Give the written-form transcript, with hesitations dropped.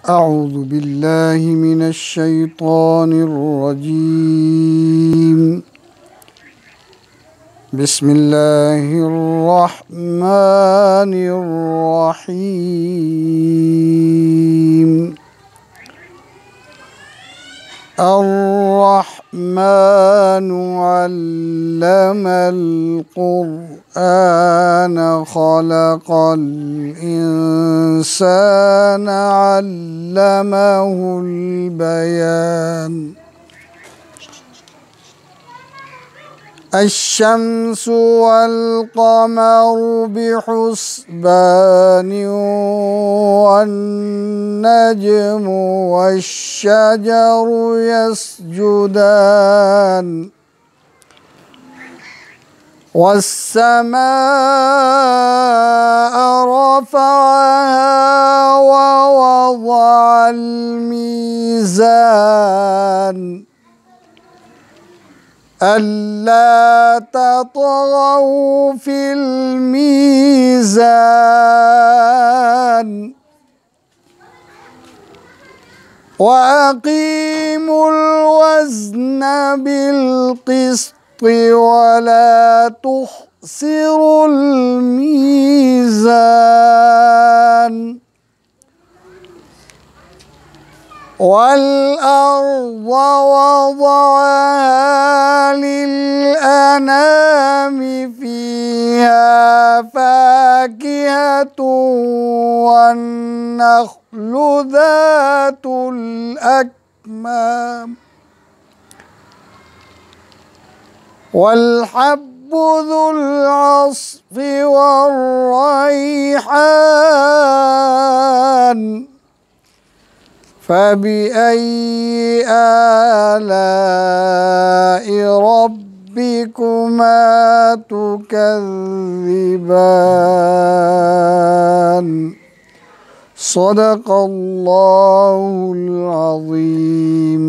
أعوذ بالله من الشيطان الرجيم. بسم الله الرحمن الرحيم. الرحمن علم القرآن خلق الإنسان علمه البيان. الشمس والقمر بحسبان والنجم والشجر يسجدان والسماء رفعها ووضع الميزان ألا تطغوا في الميزان وأقيموا الوزن بالقسط ولا تخسروا الميزان والأرض وضعها للأنام فيها فاكهة والنخل ذات الأكمام والحب ذو العصف والريحان فبأي آلاء ربكما تكذبان؟ صدق الله العظيم.